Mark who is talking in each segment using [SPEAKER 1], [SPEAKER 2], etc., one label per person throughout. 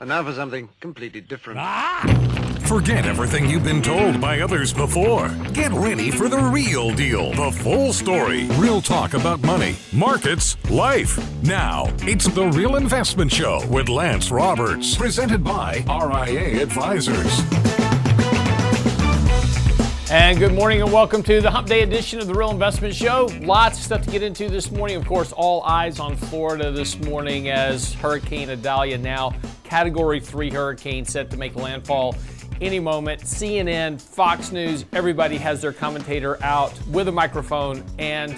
[SPEAKER 1] And now for something completely different.
[SPEAKER 2] Forget everything you've been told by others before. Get ready for the real deal, the full story, real talk about money, markets, life. Now, it's The Real Investment Show with Lance Roberts, presented by RIA Advisors.
[SPEAKER 3] And good morning and welcome to the Hump Day edition of the Real Investment Show. Lots of stuff to get into this morning. Of course, all eyes on Florida this morning as Hurricane Idalia, now Category 3 hurricane, set to make landfall any moment. CNN, Fox News, everybody has their commentator out with a microphone and,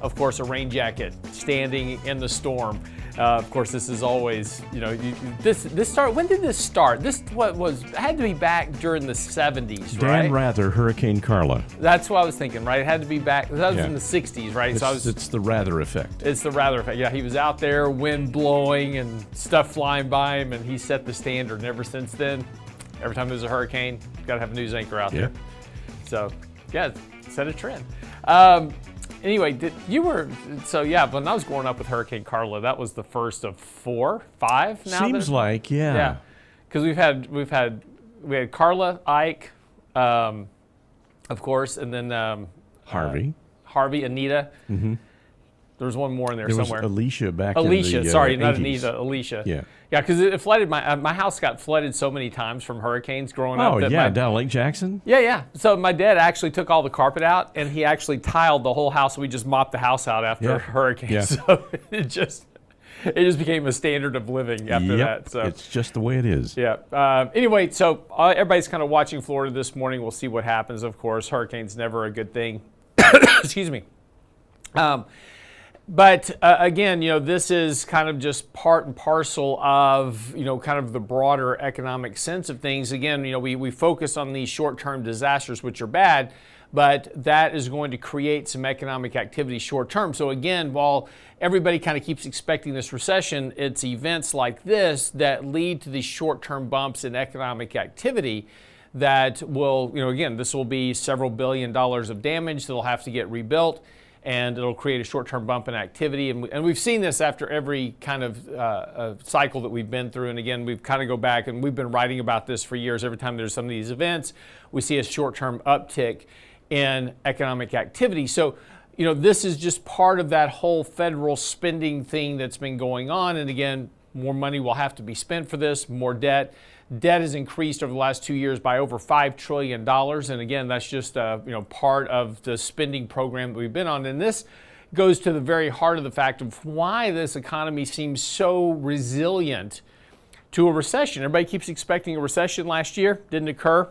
[SPEAKER 3] of course, a rain jacket standing in the storm. Of course, this is always, this start. When did this start? This had to be back during the 70s, right?
[SPEAKER 4] Dan Rather, Hurricane Carla.
[SPEAKER 3] That's what I was thinking, right? It had to be back. That was in the 60s, right?
[SPEAKER 4] It's the Rather effect.
[SPEAKER 3] It's the Rather effect. Yeah, he was out there, wind blowing and stuff flying by him, and he set the standard. And ever since then, every time there's a hurricane, got to have a news anchor out there. So, yeah, set a trend. Anyway, when I was growing up with Hurricane Carla, that was the first of 4, 5 now.
[SPEAKER 4] Seems like, yeah.
[SPEAKER 3] Yeah, because we had Carla, Ike, of course, and then
[SPEAKER 4] Harvey,
[SPEAKER 3] Anita. Mm-hmm. There was one more in there somewhere.
[SPEAKER 4] Was Alicia back
[SPEAKER 3] Alicia,
[SPEAKER 4] in the
[SPEAKER 3] sorry,
[SPEAKER 4] 80s.
[SPEAKER 3] Not Anita, Alicia.
[SPEAKER 4] Yeah.
[SPEAKER 3] Yeah, because it flooded. My house got flooded so many times from hurricanes growing up.
[SPEAKER 4] Oh, yeah, down Lake Jackson?
[SPEAKER 3] Yeah. So my dad actually took all the carpet out, and he actually tiled the whole house. We just mopped the house out after hurricanes.
[SPEAKER 4] Yeah.
[SPEAKER 3] So it just became a standard of living after that. So
[SPEAKER 4] it's just the way it is.
[SPEAKER 3] Yeah. Anyway, so everybody's kind of watching Florida this morning. We'll see what happens. Of course, hurricane's never a good thing. Excuse me. But again, this is kind of just part and parcel of, kind of the broader economic sense of things. Again, we focus on these short-term disasters, which are bad, but that is going to create some economic activity short-term. So again, while everybody kind of keeps expecting this recession, it's events like this that lead to these short-term bumps in economic activity that will, again, this will be several $1 billion of damage that'll have to get rebuilt. And it'll create a short-term bump in activity. And we've seen this after every kind of cycle that we've been through. And again, we've kind of go back, and we've been writing about this for years. Every time there's some of these events, we see a short-term uptick in economic activity. So, this is just part of that whole federal spending thing that's been going on. And again, more money will have to be spent for this, more debt. Debt has increased over the last 2 years by over $5 trillion. And again, that's just part of the spending program that we've been on. And this goes to the very heart of the fact of why this economy seems so resilient to a recession. Everybody keeps expecting a recession last year. Didn't occur.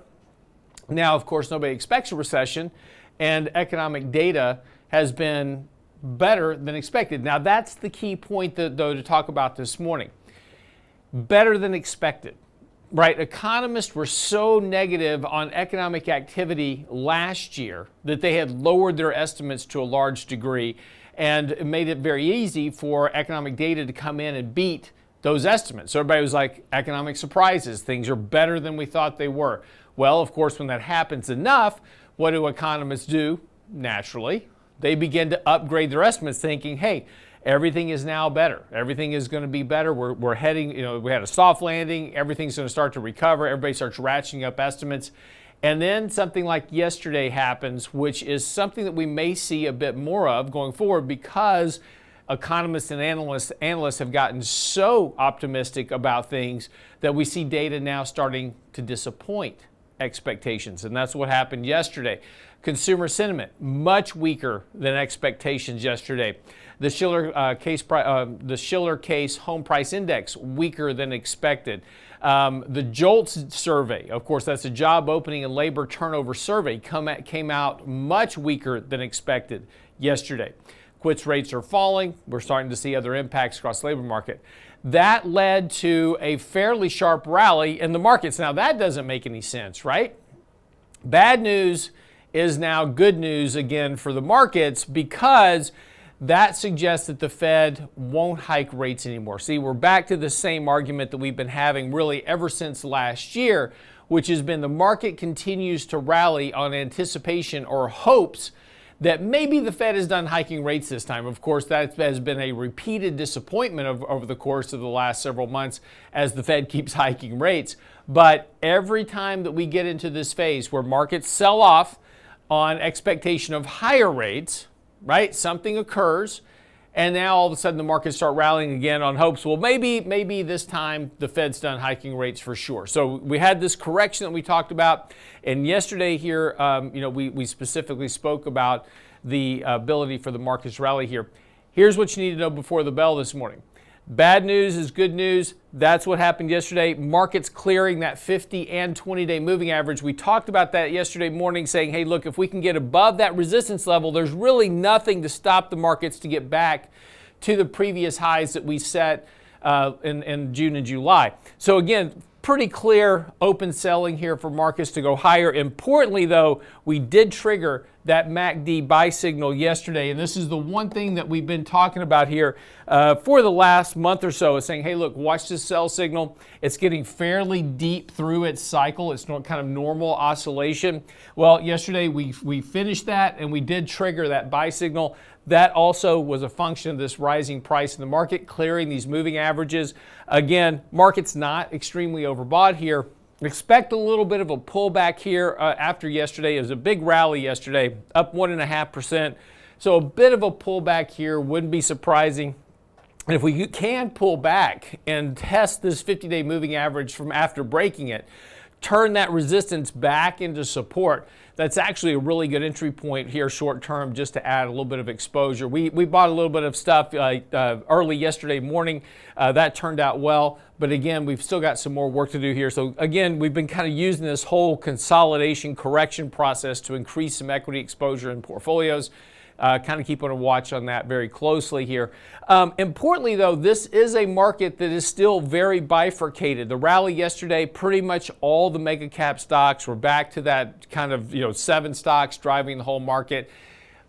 [SPEAKER 3] Now, of course, nobody expects a recession. And economic data has been better than expected. Now, that's the key point, though, to talk about this morning. Better than expected. Right, economists were so negative on economic activity last year that they had lowered their estimates to a large degree, and it made it very easy for economic data to come in and beat those estimates. So everybody was like, economic surprises, things are better than we thought they were. Well, of course, when that happens enough, what do economists do? Naturally, they begin to upgrade their estimates thinking, hey, everything is now better. Everything is going to be better. We're heading, we had a soft landing. Everything's going to start to recover. Everybody starts ratcheting up estimates. And then something like yesterday happens, which is something that we may see a bit more of going forward because economists and analysts have gotten so optimistic about things that we see data now starting to disappoint expectations. And that's what happened yesterday. Consumer sentiment, much weaker than expectations yesterday. The Schiller Case Home Price Index, weaker than expected. The JOLTS survey, of course, that's a job opening and labor turnover survey, came out much weaker than expected yesterday. Quits rates are falling. We're starting to see other impacts across the labor market. That led to a fairly sharp rally in the markets. Now, that doesn't make any sense, right? Bad news is now good news again for the markets because that suggests that the Fed won't hike rates anymore. See, we're back to the same argument that we've been having really ever since last year, which has been the market continues to rally on anticipation or hopes that maybe the Fed is done hiking rates this time. Of course, that has been a repeated disappointment over the course of the last several months as the Fed keeps hiking rates. But every time that we get into this phase where markets sell off on expectation of higher rates, right, something occurs, and now all of a sudden the markets start rallying again on hopes, well, maybe this time the Fed's done hiking rates for sure. So we had this correction that we talked about. And yesterday here, we specifically spoke about the ability for the markets to rally here. Here's what you need to know before the bell this morning. Bad news is good news. That's what happened yesterday. Markets clearing that 50 and 20-day moving average. We talked about that yesterday morning saying, hey, look, if we can get above that resistance level, there's really nothing to stop the markets to get back to the previous highs that we set in June and July. So again, pretty clear open selling here for markets to go higher. Importantly, though, we did trigger that MACD buy signal yesterday, and this is the one thing that we've been talking about here for the last month or so, is saying, hey, look, watch this sell signal. It's getting fairly deep through its cycle. It's not kind of normal oscillation. Well, yesterday we finished that, and we did trigger that buy signal. That also was a function of this rising price in the market, clearing these moving averages. Again, market's not extremely overbought here. Expect a little bit of a pullback here after yesterday. It was a big rally yesterday, up 1.5%. So a bit of a pullback here wouldn't be surprising. And if we can pull back and test this 50-day moving average from after breaking it, turn that resistance back into support, that's actually a really good entry point here short term, just to add a little bit of exposure. We bought a little bit of stuff early yesterday morning. That turned out well. But again, we've still got some more work to do here. So again, we've been kind of using this whole consolidation correction process to increase some equity exposure in portfolios. Kind of keeping a watch on that very closely here. Importantly, though, this is a market that is still very bifurcated. The rally yesterday, pretty much all the mega cap stocks were back to that kind of 7 stocks driving the whole market.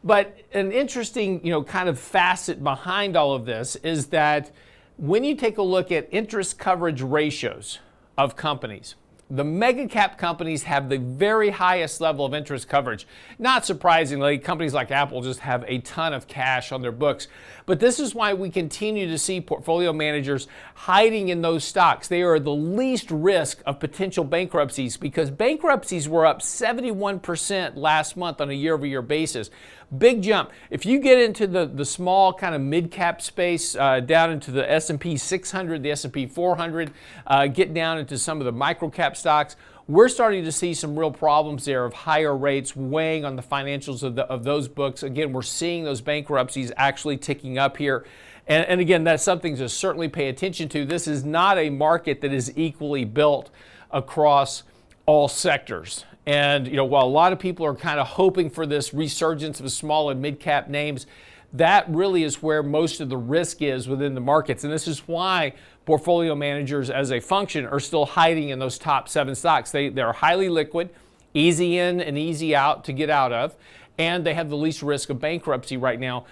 [SPEAKER 3] But an interesting kind of facet behind all of this is that when you take a look at interest coverage ratios of companies, the mega cap companies have the very highest level of interest coverage. Not surprisingly, companies like Apple just have a ton of cash on their books. But this is why we continue to see portfolio managers hiding in those stocks. They are the least risk of potential bankruptcies, because bankruptcies were up 71% last month on a year-over-year basis. Big jump. If you get into the small kind of mid-cap space, down into the S&P 600, the S&P 400, get down into some of the micro-cap stocks, we're starting to see some real problems there of higher rates weighing on the financials of those books. Again, we're seeing those bankruptcies actually ticking up here. And again, that's something to certainly pay attention to. This is not a market that is equally built across all sectors. And while a lot of people are kind of hoping for this resurgence of small and mid-cap names, that really is where most of the risk is within the markets. And this is why portfolio managers as a function are still hiding in those top 7 stocks. They're highly liquid, easy in and easy out to get out of, and they have the least risk of bankruptcy right now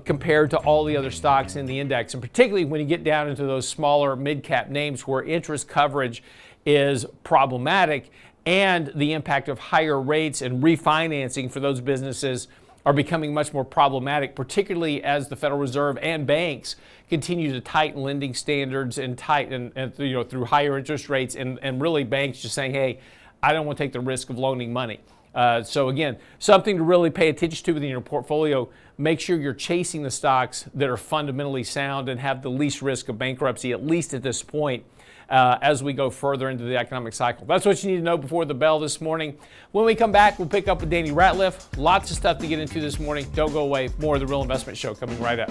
[SPEAKER 3] compared to all the other stocks in the index. And particularly when you get down into those smaller mid-cap names where interest coverage is problematic, and the impact of higher rates and refinancing for those businesses are becoming much more problematic, particularly as the Federal Reserve and banks continue to tighten lending standards and tighten through higher interest rates, and really banks just saying, hey, I don't want to take the risk of loaning money. So again, something to really pay attention to within your portfolio. Make sure you're chasing the stocks that are fundamentally sound and have the least risk of bankruptcy, at least at this point, as we go further into the economic cycle. That's what you need to know before the bell this morning. When we come back, we'll pick up with Danny Ratliff. Lots of stuff to get into this morning. Don't go away. More of the Real Investment Show coming right up.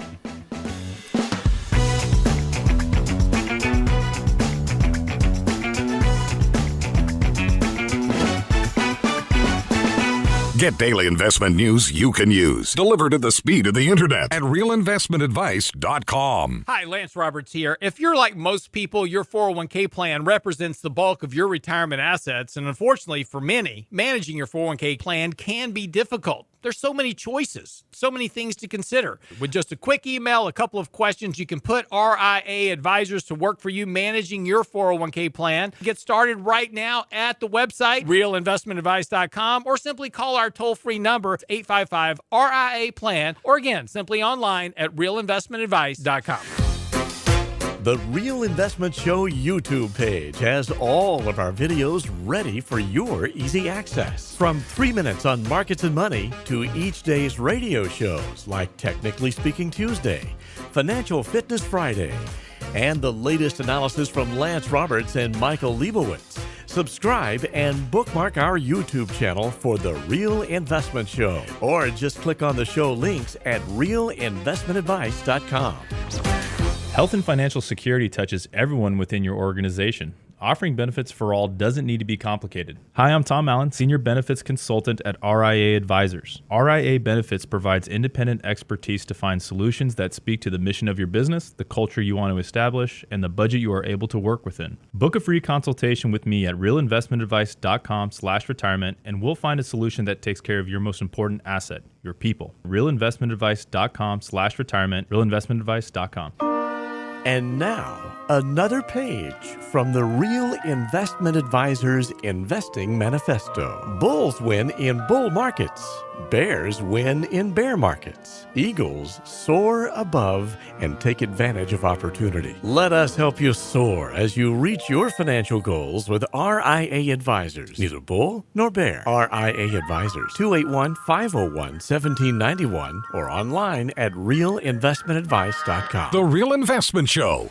[SPEAKER 2] Get daily investment news you can use, delivered at the speed of the internet at realinvestmentadvice.com.
[SPEAKER 5] Hi, Lance Roberts here. If you're like most people, your 401k plan represents the bulk of your retirement assets, and unfortunately for many, managing your 401k plan can be difficult. There's so many choices, so many things to consider. With just a quick email, a couple of questions, you can put RIA advisors to work for you managing your 401k plan. Get started right now at the website, realinvestmentadvice.com, or simply call our toll-free number, 855-RIA-PLAN, or again, simply online at realinvestmentadvice.com.
[SPEAKER 6] The Real Investment Show YouTube page has all of our videos ready for your easy access. From 3 minutes on markets and money to each day's radio shows like Technically Speaking Tuesday, Financial Fitness Friday, and the latest analysis from Lance Roberts and Michael Leibowitz. Subscribe and bookmark our YouTube channel for The Real Investment Show, or just click on the show links at realinvestmentadvice.com.
[SPEAKER 7] Health and financial security touches everyone within your organization. Offering benefits for all doesn't need to be complicated. Hi, I'm Tom Allen, Senior Benefits Consultant at RIA Advisors. RIA Benefits provides independent expertise to find solutions that speak to the mission of your business, the culture you want to establish, and the budget you are able to work within. Book a free consultation with me at realinvestmentadvice.com/retirement, and we'll find a solution that takes care of your most important asset, your people. realinvestmentadvice.com/retirement, realinvestmentadvice.com.
[SPEAKER 6] And now, another page from the Real Investment Advisors Investing Manifesto. Bulls win in bull markets. Bears win in bear markets. Eagles soar above and take advantage of opportunity. Let us help you soar as you reach your financial goals with RIA Advisors. Neither bull nor bear. RIA Advisors, 281-501-1791 or online at realinvestmentadvice.com.
[SPEAKER 2] The Real Investment Show.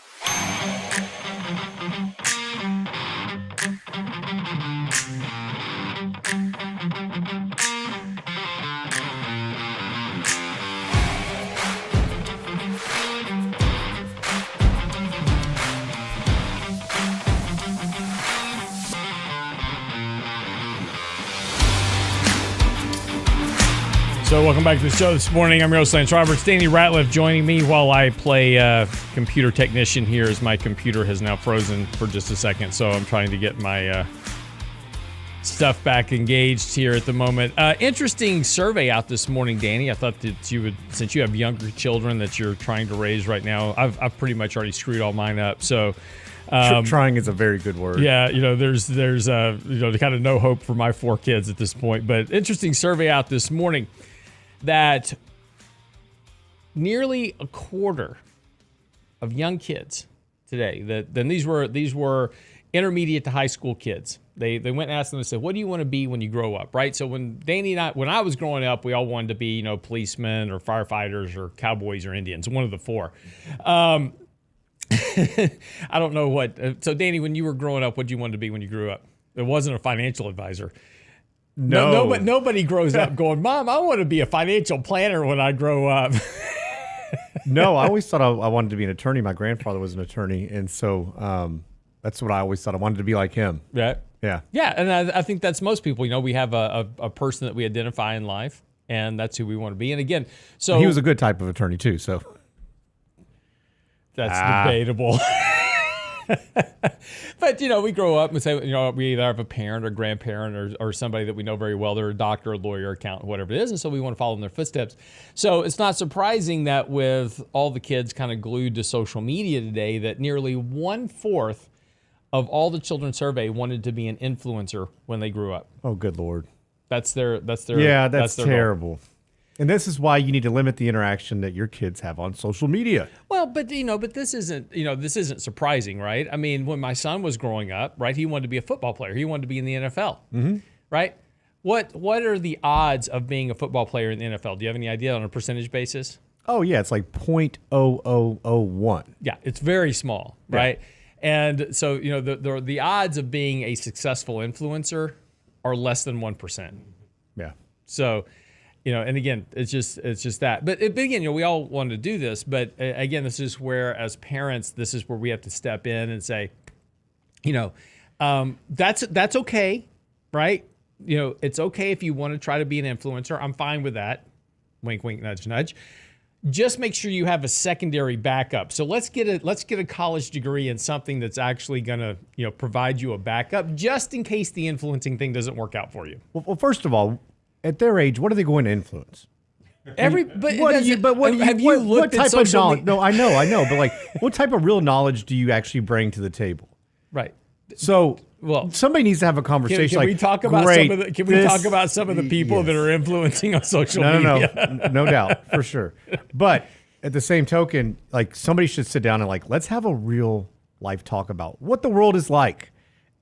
[SPEAKER 3] So welcome back to the show this morning. I'm your host, Lance Roberts. Danny Ratliff joining me while I play computer technician here, as my computer has now frozen for just a second. So I'm trying to get my stuff back engaged here at the moment. Interesting survey out this morning, Danny. I thought that you would, since you have younger children that you're trying to raise right now, I've pretty much already screwed all mine up. So
[SPEAKER 8] trying is a very good word.
[SPEAKER 3] Yeah, there's kind of no hope for my 4 kids at this point. But interesting survey out this morning that nearly a quarter of young kids today, these were intermediate to high school kids. They went and asked them and said, "What do you want to be when you grow up?" Right. So when I was growing up, we all wanted to be policemen or firefighters or cowboys or Indians, one of the 4. I don't know what. So Danny, when you were growing up, what did you want to be when you grew up? It wasn't a financial advisor. No, but nobody grows up going, "Mom, I want to be a financial planner when I grow up."
[SPEAKER 8] No, I always thought I wanted to be an attorney. My grandfather was an attorney, and so that's what I always thought. I wanted to be like him.
[SPEAKER 3] Right.
[SPEAKER 8] Yeah.
[SPEAKER 3] Yeah, and I think that's most people. We have a person that we identify in life, and that's who we want to be. And again, so
[SPEAKER 8] he was a good type of attorney too. So
[SPEAKER 3] that's debatable. But, we grow up and say, we either have a parent or grandparent or somebody that we know very well. They're a doctor, a lawyer, accountant, whatever it is. And so we want to follow in their footsteps. So it's not surprising that with all the kids kind of glued to social media today, that nearly 1/4 of all the children surveyed wanted to be an influencer when they grew up.
[SPEAKER 8] Oh, good Lord.
[SPEAKER 3] That's their
[SPEAKER 8] yeah, that's
[SPEAKER 3] their
[SPEAKER 8] terrible.
[SPEAKER 3] Goal.
[SPEAKER 8] And this is why you need to limit the interaction that your kids have on social media.
[SPEAKER 3] Well, but this isn't surprising, right? I mean, when my son was growing up, right, he wanted to be a football player. He wanted to be in the NFL, right? What are the odds of being a football player in the NFL? Do you have any idea on a percentage basis?
[SPEAKER 8] Oh yeah, it's like 0.0001.
[SPEAKER 3] Yeah, it's very small, right? And so the odds of being a successful influencer are less than 1%.
[SPEAKER 8] Yeah.
[SPEAKER 3] So. And again, it's just that. But again, we all want to do this. But again, this is where, as parents, this is where we have to step in and say, that's okay, right? It's okay if you want to try to be an influencer. I'm fine with that. Wink, wink, nudge, nudge. Just make sure you have a secondary backup. So let's get a college degree in something that's actually going to provide you a backup, just in case the influencing thing doesn't work out for you.
[SPEAKER 8] Well, first of all, at their age, what are they going to influence?
[SPEAKER 3] Have you looked at
[SPEAKER 8] type of
[SPEAKER 3] social
[SPEAKER 8] knowledge?
[SPEAKER 3] media?
[SPEAKER 8] No, I know, but like, what type of real knowledge do you actually bring to the table?
[SPEAKER 3] Right.
[SPEAKER 8] So,
[SPEAKER 3] Well,
[SPEAKER 8] somebody needs to have a conversation.
[SPEAKER 3] Can we talk about some of the people
[SPEAKER 8] yes.
[SPEAKER 3] that are influencing on social media?
[SPEAKER 8] No doubt, for sure. But at the same token, like somebody should sit down and like, let's have a real life talk about what the world is like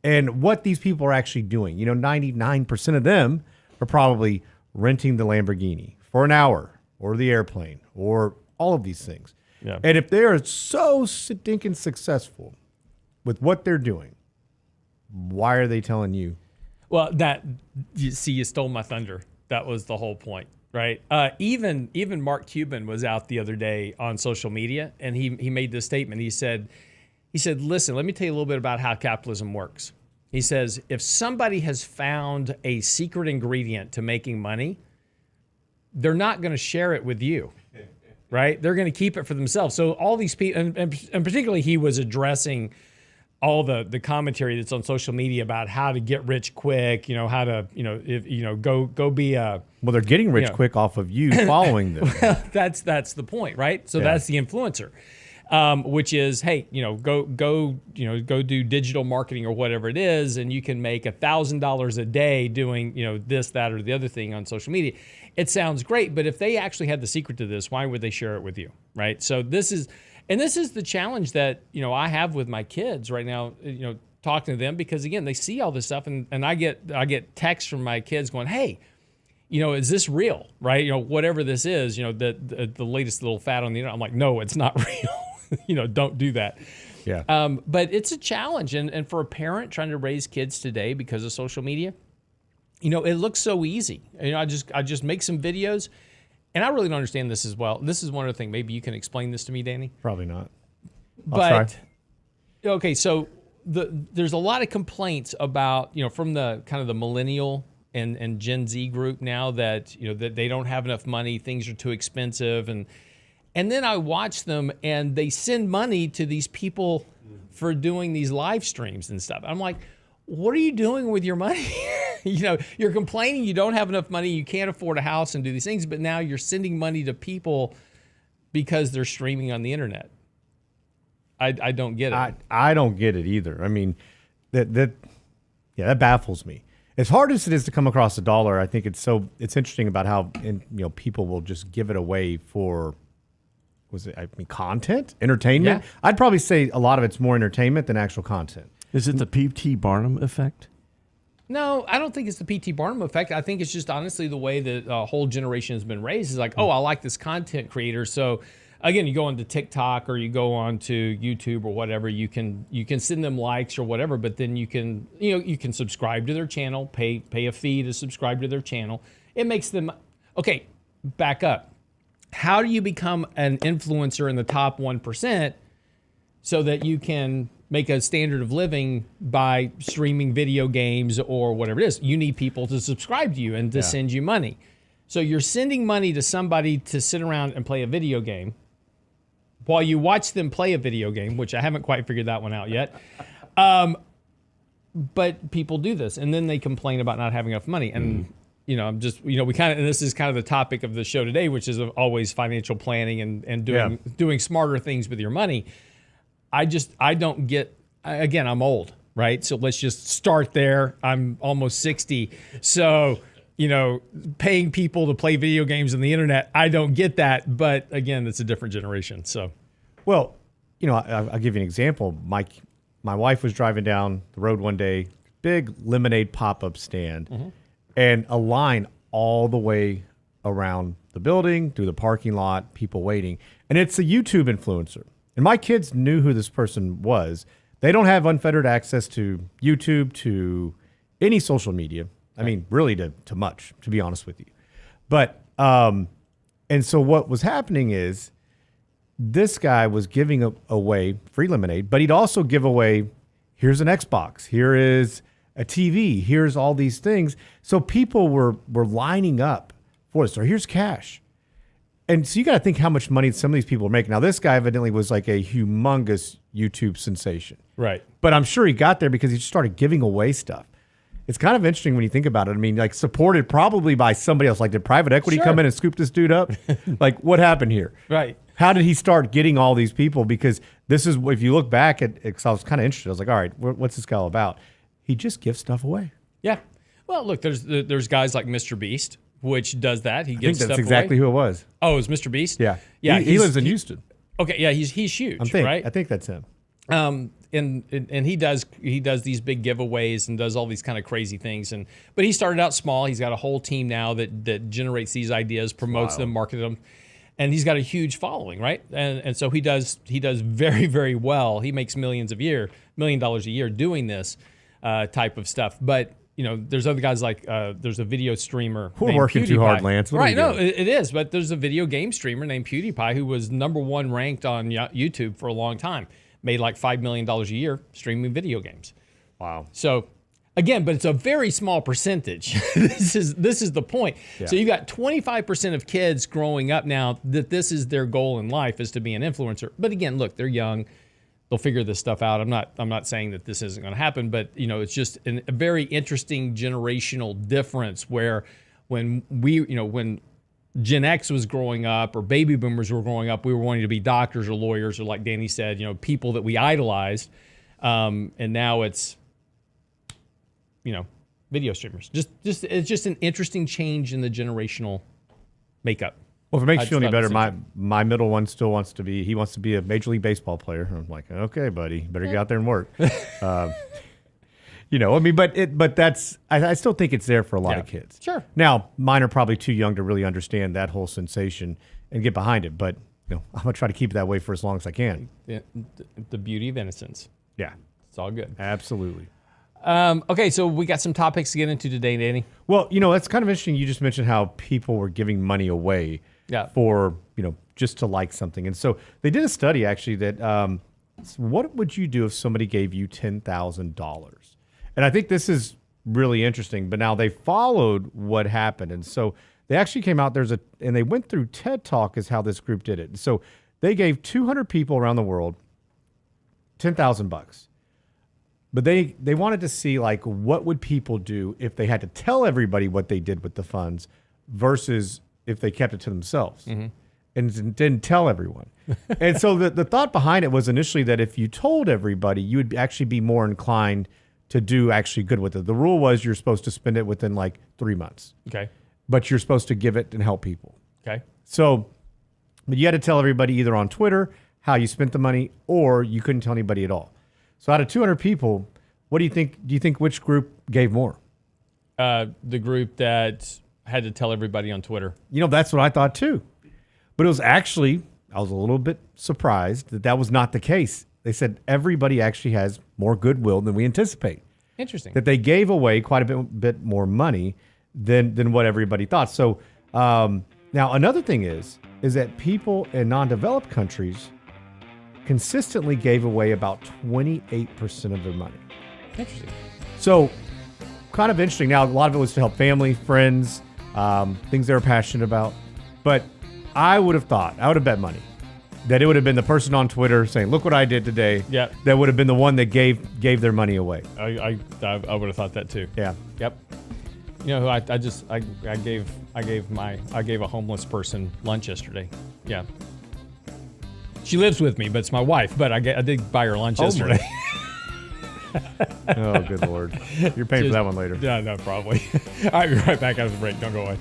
[SPEAKER 8] and what these people are actually doing. 99% of them are probably renting the Lamborghini for an hour or the airplane or all of these things.
[SPEAKER 3] Yeah.
[SPEAKER 8] And if they are so stinking successful with what they're doing, why are they telling you?
[SPEAKER 3] Well, you stole my thunder. That was the whole point, right? Even Mark Cuban was out the other day on social media, and he made this statement. He said, listen, let me tell you a little bit about how capitalism works. He says, if somebody has found a secret ingredient to making money, they're not going to share it with you, right? They're going to keep it for themselves. So all these people, and particularly he was addressing all the commentary that's on social media about how to get rich quick, how to, go be a...
[SPEAKER 8] Well, they're getting rich quick off of you following them.
[SPEAKER 3] That's the point, right? So that's the influencer, which is, hey, go do digital marketing or whatever it is, and you can make $1,000 a day doing, this, that, or the other thing on social media. It sounds great, but if they actually had the secret to this, why would they share it with you, right? So this is the challenge that, I have with my kids right now, talking to them, because again, they see all this stuff and I get texts from my kids going, hey, is this real, right? Whatever this is, the latest little fad on the internet. I'm like, no, it's not real. Don't do that.
[SPEAKER 8] Yeah.
[SPEAKER 3] But it's a challenge. And for a parent trying to raise kids today because of social media, it looks so easy. I just make some videos. And I really don't understand this as well. This is one other thing. Maybe you can explain this to me, Danny.
[SPEAKER 8] Probably not.
[SPEAKER 3] I'll try. Okay, so there's a lot of complaints about, from the kind of the millennial and Gen Z group now that, that they don't have enough money, things are too expensive. And then I watch them and they send money to these people for doing these live streams and stuff. I'm like, what are you doing with your money? You're complaining you don't have enough money, you can't afford a house and do these things, but now you're sending money to people because they're streaming on the internet. I don't get it.
[SPEAKER 8] I don't get it either. I mean, that baffles me. As hard as it is to come across a dollar, I think it's interesting about how people will just give it away for content, entertainment.
[SPEAKER 3] Yeah.
[SPEAKER 8] I'd probably say a lot of it's more entertainment than actual content.
[SPEAKER 4] Is it the P.T. Barnum effect?
[SPEAKER 3] No, I don't think it's the P.T. Barnum effect. I think it's just honestly the way that a whole generation has been raised is like, oh, I like this content creator. So again, you go onto TikTok or you go on to YouTube or whatever, you can send them likes or whatever, but then you can subscribe to their channel, pay a fee to subscribe to their channel. It makes them, okay, back up. How do you become an influencer in the top 1% so that you can make a standard of living by streaming video games or whatever it is? You need people to subscribe to you and to send you money. So you're sending money to somebody to sit around and play a video game while you watch them play a video game, which I haven't quite figured that one out yet. But people do this, and then they complain about not having enough money. And I'm just, we kind of, and this is kind of the topic of the show today, which is always financial planning and doing smarter things with your money. I don't get, again, I'm old, right? So let's just start there. I'm almost 60. So, paying people to play video games on the internet, I don't get that. But again, it's a different generation. So,
[SPEAKER 8] well, I'll give you an example. My wife was driving down the road one day, big lemonade pop-up stand, and a line all the way around the building, through the parking lot, people waiting. And it's a YouTube influencer. And my kids knew who this person was. They don't have unfettered access to YouTube, to any social media. I mean, really to much, to be honest with you. But, and so what was happening is this guy was giving away free lemonade, but he'd also give away, here's an Xbox, here is a TV, here's all these things. So people were lining up for this. Or here's cash. And so you got to think how much money some of these people are making. Now, this guy evidently was like a humongous YouTube sensation.
[SPEAKER 3] Right.
[SPEAKER 8] But I'm sure he got there because he just started giving away stuff. it's kind of interesting when you think about it. I mean, like supported probably by somebody else. Like, did private equity come in and scoop this dude up? Like, what happened here?
[SPEAKER 3] Right.
[SPEAKER 8] How did he start getting all these people? Because this is, if you look back at it, 'cause I was kind of interested. I was like, all right, what's this guy all about? He just gives stuff away.
[SPEAKER 5] Yeah. Well, look, there's guys like Mr. Beast, which does that. He
[SPEAKER 8] I think
[SPEAKER 5] gives
[SPEAKER 8] that's
[SPEAKER 5] stuff
[SPEAKER 8] exactly
[SPEAKER 5] away.
[SPEAKER 8] who it was.
[SPEAKER 5] Oh, it was Mr. Beast?
[SPEAKER 8] Yeah.
[SPEAKER 5] Yeah.
[SPEAKER 8] He lives in Houston.
[SPEAKER 5] Okay. Yeah. He's huge, right?
[SPEAKER 8] I think that's him.
[SPEAKER 5] And he does these big giveaways and does all these kind of crazy things. But he started out small. He's got a whole team now that generates these ideas, promotes them, markets them, and he's got a huge following, right? And so he does very, very well. He makes $1 million a year doing this type of stuff. But there's other guys like there's a video streamer.
[SPEAKER 8] We're working too hard, Lance.
[SPEAKER 5] Right? No, it is. But there's a video game streamer named PewDiePie who was #1 ranked on YouTube for a long time. Made like $5 million a year streaming video games.
[SPEAKER 8] Wow.
[SPEAKER 5] So again, but it's a very small percentage. This is the point. Yeah. So you've got 25% of kids growing up now that this is their goal in life, is to be an influencer. But again, look, they're young. They'll figure this stuff out. I'm not saying that this isn't going to happen, but it's just a very interesting generational difference where when Gen X was growing up or baby boomers were growing up, we were wanting to be doctors or lawyers or, like Danny said, people that we idolized. And now it's, video streamers. It's just an interesting change in the generational makeup.
[SPEAKER 8] Well, if it makes you feel any better, my middle one still wants to be a Major League Baseball player. I'm like, okay, buddy, better get out there and work. But that's, I still think it's there for a lot of kids.
[SPEAKER 5] Sure.
[SPEAKER 8] Now, mine are probably too young to really understand that whole sensation and get behind it. But I'm going to try to keep it that way for as long as I can.
[SPEAKER 5] The beauty of innocence.
[SPEAKER 8] Yeah.
[SPEAKER 5] It's all good.
[SPEAKER 8] Absolutely.
[SPEAKER 3] Okay, so we got some topics to get into today, Danny.
[SPEAKER 8] Well, it's kind of interesting. You just mentioned how people were giving money away for, just to like something. And so they did a study, actually, that what would you do if somebody gave you $10,000? And I think this is really interesting. But now they followed what happened. And so they actually came out, and they went through TED Talk is how this group did it. So they gave 200 people around the world $10,000. But they wanted to see, like, what would people do if they had to tell everybody what they did with the funds versus if they kept it to themselves and didn't tell everyone. And so the thought behind it was initially that if you told everybody, you would actually be more inclined to do actually good with it. The rule was you're supposed to spend it within like 3 months.
[SPEAKER 5] Okay.
[SPEAKER 8] But you're supposed to give it and help people.
[SPEAKER 5] Okay.
[SPEAKER 8] So, but you had to tell everybody either on Twitter how you spent the money, or you couldn't tell anybody at all. So out of 200 people, what do you think? Do you think which group gave more?
[SPEAKER 5] The group that had to tell everybody on Twitter.
[SPEAKER 8] That's what I thought too. But it was actually, I was a little bit surprised that was not the case. They said everybody actually has more goodwill than we anticipate.
[SPEAKER 5] Interesting.
[SPEAKER 8] That they gave away quite a bit more money than what everybody thought. So now another thing is that people in non-developed countries consistently gave away about 28% of their money.
[SPEAKER 5] Interesting.
[SPEAKER 8] So kind of interesting. Now, a lot of it was to help family, friends, things they were passionate about. But I would have bet money that it would have been the person on Twitter saying, look what I did today.
[SPEAKER 5] Yeah.
[SPEAKER 8] That would have been the one that gave their money away.
[SPEAKER 5] I would have thought that too.
[SPEAKER 8] Yeah.
[SPEAKER 5] Yep. Who I gave a homeless person lunch yesterday. Yeah. She lives with me, but it's my wife. But I did buy her lunch yesterday.
[SPEAKER 8] Oh, good Lord. You're paying for that one later.
[SPEAKER 5] Yeah, no, probably. All right, we'll be right back after the break. Don't go away.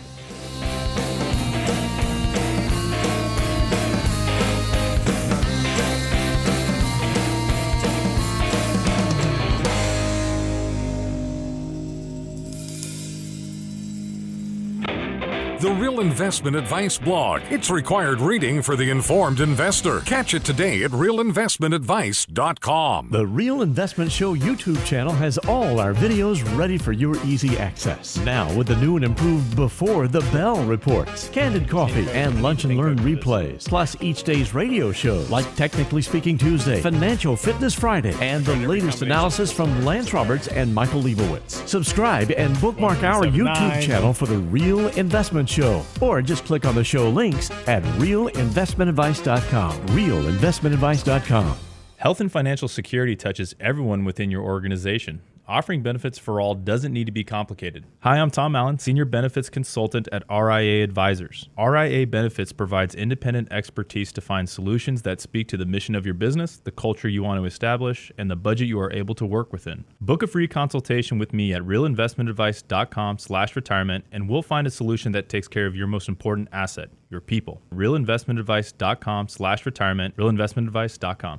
[SPEAKER 2] The Real Investment Advice blog. It's required reading for the informed investor. Catch it today at realinvestmentadvice.com.
[SPEAKER 6] The Real Investment Show YouTube channel has all our videos ready for your easy access. Now with the new and improved Before the Bell reports, Candid Coffee, and Lunch and Learn replays, plus each day's radio shows like Technically Speaking Tuesday, Financial Fitness Friday, and the latest analysis from Lance Roberts and Michael Leibowitz. Subscribe and bookmark our YouTube channel for the Real Investment Show, or just click on the show links at realinvestmentadvice.com. realinvestmentadvice.com.
[SPEAKER 7] Health and financial security touches everyone within your organization. Offering benefits for all doesn't need to be complicated. Hi, I'm Tom Allen, Senior Benefits Consultant at RIA Advisors. RIA Benefits provides independent expertise to find solutions that speak to the mission of your business, the culture you want to establish, and the budget you are able to work within. Book a free consultation with me at realinvestmentadvice.com/retirement, and we'll find a solution that takes care of your most important asset, your people. realinvestmentadvice.com/retirement, realinvestmentadvice.com.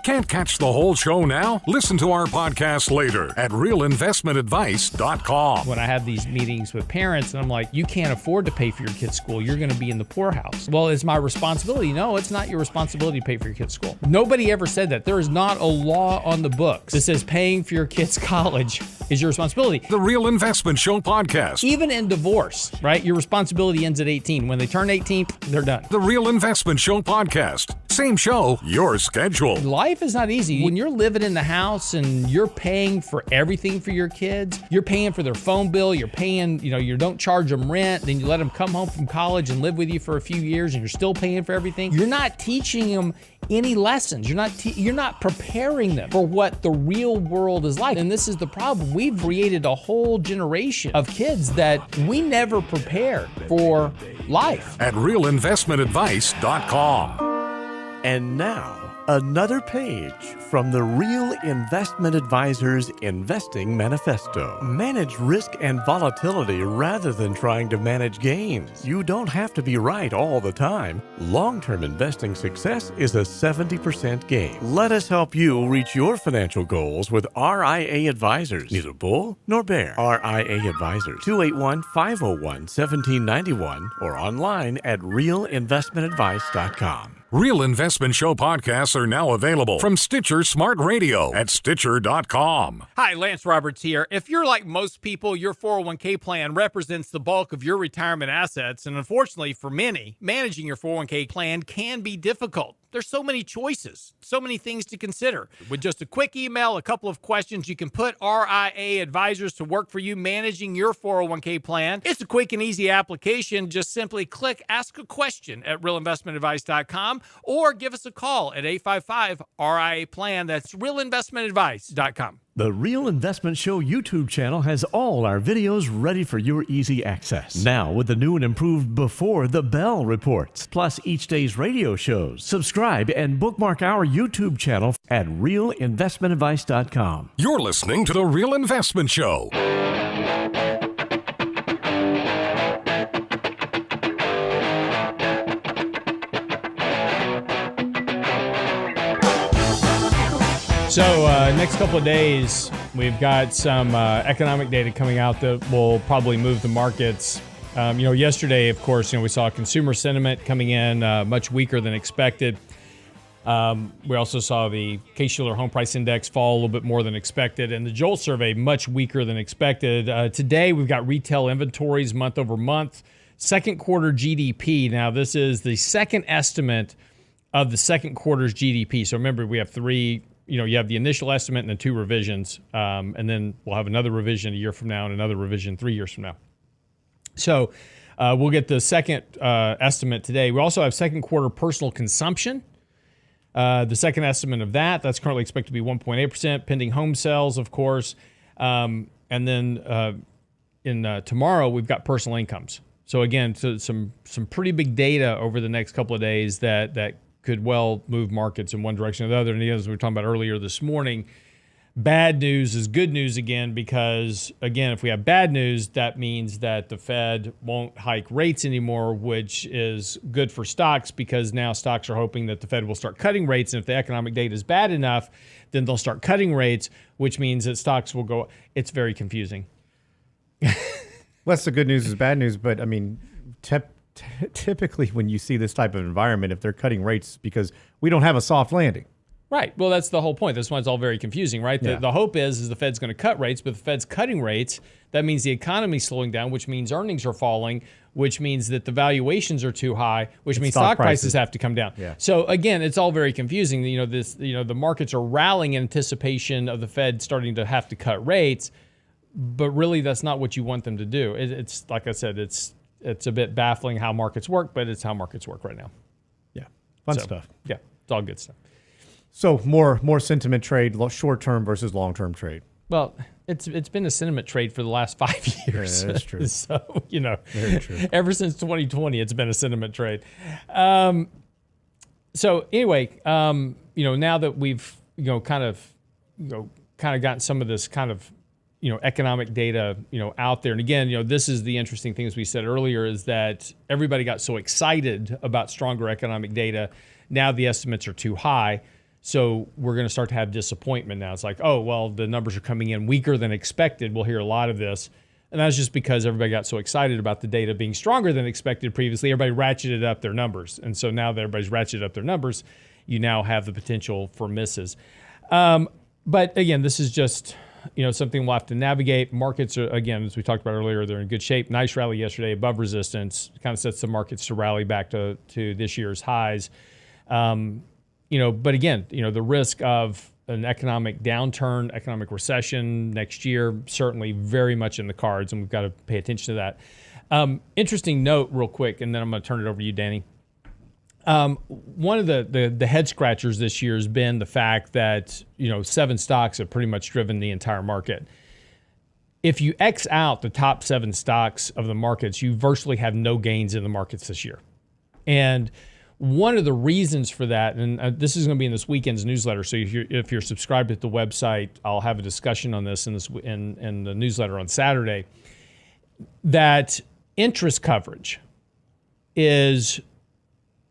[SPEAKER 2] Can't catch the whole show now? Listen to our podcast later at realinvestmentadvice.com.
[SPEAKER 3] When I have these meetings with parents and I'm like, you can't afford to pay for your kid's school, you're going to be in the poorhouse. Well, it's my responsibility. No, it's not your responsibility to pay for your kid's school. Nobody ever said that. There is not a law on the books that says paying for your kid's college is your responsibility.
[SPEAKER 2] The Real Investment Show podcast.
[SPEAKER 3] Even in divorce, right? Your responsibility ends at 18. When they turn 18, they're done.
[SPEAKER 2] The Real Investment Show podcast. Same show, your schedule.
[SPEAKER 3] Life is not easy. When you're living in the house and you're paying for everything for your kids, you're paying for their phone bill, you're paying, you don't charge them rent, then you let them come home from college and live with you for a few years and you're still paying for everything. You're not teaching them any lessons. You're not preparing them for what the real world is like. And this is the problem. We've created a whole generation of kids that we never prepared for life.
[SPEAKER 2] At realinvestmentadvice.com.
[SPEAKER 6] And now, another page from the Real Investment Advisors Investing Manifesto. Manage risk and volatility rather than trying to manage gains. You don't have to be right all the time. Long-term investing success is a 70% gain. Let us help you reach your financial goals with RIA Advisors. Neither bull nor bear. RIA Advisors, 281-501-1791 or online at realinvestmentadvice.com.
[SPEAKER 2] Real Investment Show podcasts are now available from Stitcher Smart Radio at Stitcher.com.
[SPEAKER 5] Hi, Lance Roberts here. If you're like most people, your 401k plan represents the bulk of your retirement assets. And unfortunately for many, managing your 401k plan can be difficult. There's so many choices, so many things to consider. With just a quick email, a couple of questions, you can put RIA Advisors to work for you managing your 401k plan. It's a quick and easy application. Just simply click Ask a Question at realinvestmentadvice.com or give us a call at 855-RIA-PLAN. That's realinvestmentadvice.com.
[SPEAKER 6] The Real Investment Show YouTube channel has all our videos ready for your easy access. Now with the new and improved Before the Bell reports, plus each day's radio shows. Subscribe and bookmark our YouTube channel at realinvestmentadvice.com.
[SPEAKER 2] You're listening to The Real Investment Show.
[SPEAKER 3] So next couple of days, we've got some economic data coming out that will probably move the markets. Yesterday, of course, we saw consumer sentiment coming in much weaker than expected. We also saw the Case-Shiller Home Price Index fall a little bit more than expected, and the Jolt survey much weaker than expected. Today, we've got retail inventories month over month. Second quarter GDP. Now, this is the second estimate of the second quarter's GDP. So remember, we have three. You have the initial estimate and then two revisions, and then we'll have another revision a year from now and another revision 3 years from now. So we'll get the second estimate today. We also have second quarter personal consumption. The second estimate of that's currently expected to be 1.8%, pending home sales, of course. And then tomorrow, we've got personal incomes. So again, some pretty big data over the next couple of days that could well move markets in one direction or the other. And as we were talking about earlier this morning, bad news is good news again, because, again, if we have bad news, that means that the Fed won't hike rates anymore, which is good for stocks, because now stocks are hoping that the Fed will start cutting rates. And if the economic data is bad enough, then they'll start cutting rates, which means that stocks will go. It's very confusing.
[SPEAKER 8] Less the good news is bad news, but I mean, typically when you see this type of environment, if they're cutting rates, because we don't have a soft landing.
[SPEAKER 3] Right. Well, that's the whole point. That's why it's all very confusing, right?
[SPEAKER 8] Yeah.
[SPEAKER 3] The hope is the Fed's going to cut rates, but if the Fed's cutting rates, that means the economy's slowing down, which means earnings are falling, which means that the valuations are too high, which means stock prices have to come down.
[SPEAKER 8] Yeah.
[SPEAKER 3] So again, it's all very confusing. The markets are rallying in anticipation of the Fed starting to have to cut rates, but really that's not what you want them to do. It's like I said, it's a bit baffling how markets work, but it's how markets work right now.
[SPEAKER 8] Yeah. Fun stuff.
[SPEAKER 3] Yeah, it's all good stuff.
[SPEAKER 8] So more sentiment trade, short term versus long term trade.
[SPEAKER 3] Well, it's been a sentiment trade for the last 5 years.
[SPEAKER 8] Yeah, that's true.
[SPEAKER 3] So,
[SPEAKER 8] Very true.
[SPEAKER 3] ever since 2020, it's been a sentiment trade. So anyway, now that we've, kind of gotten some of this kind of, economic data, out there. And again, this is the interesting thing, as we said earlier, is that everybody got so excited about stronger economic data. Now the estimates are too high. So we're going to start to have disappointment now. It's like, oh, well, the numbers are coming in weaker than expected. We'll hear a lot of this. And that's just because everybody got so excited about the data being stronger than expected previously. Everybody ratcheted up their numbers. And so now that everybody's ratcheted up their numbers, you now have the potential for misses. But again, this is just, something we'll have to navigate. Markets are, again, as we talked about earlier, they're in good shape. Nice rally yesterday above resistance. Kind of sets the markets to rally back to this year's highs. But again, the risk of an economic downturn, economic recession next year, certainly very much in the cards, and we've got to pay attention to that. Interesting note real quick, and then I'm going to turn it over to you, Danny. One of the head scratchers this year has been the fact that, 7 stocks have pretty much driven the entire market. If you X out the top 7 stocks of the markets, you virtually have no gains in the markets this year. And one of the reasons for that, and this is going to be in this weekend's newsletter, so if you're subscribed at the website, I'll have a discussion on this in the newsletter on Saturday, that interest coverage is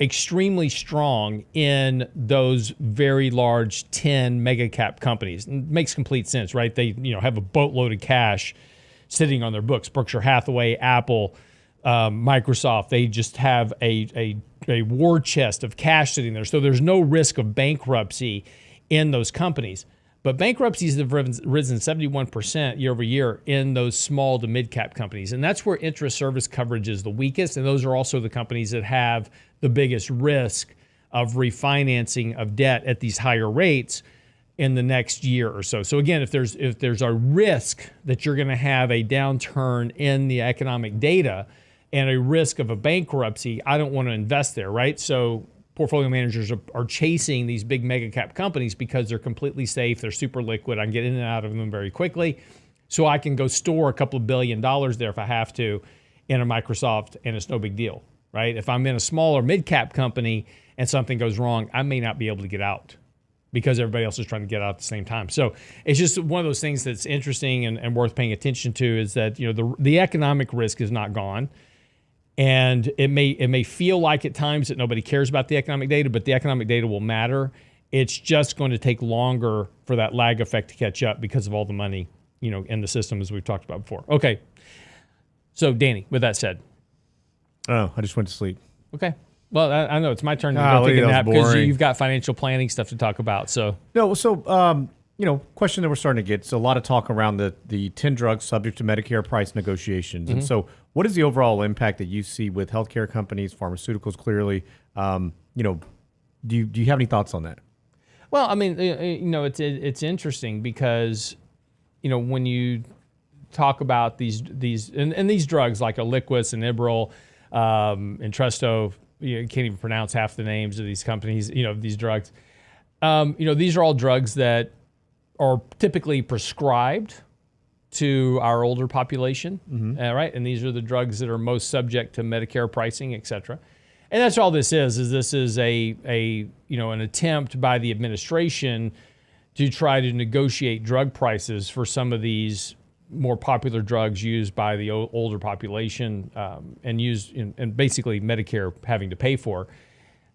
[SPEAKER 3] extremely strong in those very large 10 mega cap companies. It makes complete sense, right? They have a boatload of cash sitting on their books. Berkshire Hathaway, Apple, Microsoft, they just have a war chest of cash sitting there. So there's no risk of bankruptcy in those companies. But bankruptcies have risen 71% year over year in those small to mid cap companies. And that's where interest service coverage is the weakest. And those are also the companies that have the biggest risk of refinancing of debt at these higher rates in the next year or so. So again, if there's a risk that you're going to have a downturn in the economic data and a risk of a bankruptcy, I don't want to invest there, right? So portfolio managers are chasing these big mega cap companies because they're completely safe, they're super liquid, I can get in and out of them very quickly. So I can go store a couple of $1 billion there if I have to in a Microsoft, and it's no big deal, right? If I'm in a smaller mid cap company and something goes wrong, I may not be able to get out because everybody else is trying to get out at the same time. So it's just one of those things that's interesting and worth paying attention to, is that the economic risk is not gone. And it may feel like at times that nobody cares about the economic data, but the economic data will matter. It's just going to take longer for that lag effect to catch up because of all the money, in the system, as we've talked about before. Okay. So Danny, with that said.
[SPEAKER 8] Oh, I just went to sleep.
[SPEAKER 3] Okay. Well, I know it's my turn to go take a nap because you've got financial planning stuff to talk about. So
[SPEAKER 8] no, question that we're starting to get. So a lot of talk around the 10 drugs subject to Medicare price negotiations. Mm-hmm. And so what is the overall impact that you see with healthcare companies, pharmaceuticals, clearly? Do you have any thoughts on that?
[SPEAKER 3] Well, I mean, it's interesting because, when you talk about these drugs like Eliquis and Ibril, Entresto, you can't even pronounce half the names of these companies, these drugs. These are all drugs that are typically prescribed to our older population, right? And these are the drugs that are most subject to Medicare pricing, et cetera. And that's all this is this is an attempt by the administration to try to negotiate drug prices for some of these more popular drugs used by the older population and basically Medicare having to pay for.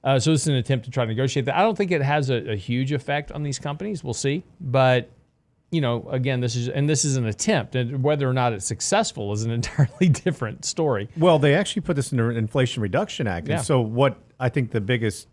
[SPEAKER 3] So this is an attempt to try to negotiate that. I don't think it has a huge effect on these companies. We'll see. But, again, this is an attempt. And whether or not it's successful is an entirely different story.
[SPEAKER 8] Well, they actually put this in the Inflation Reduction Act. And so what I think the biggest,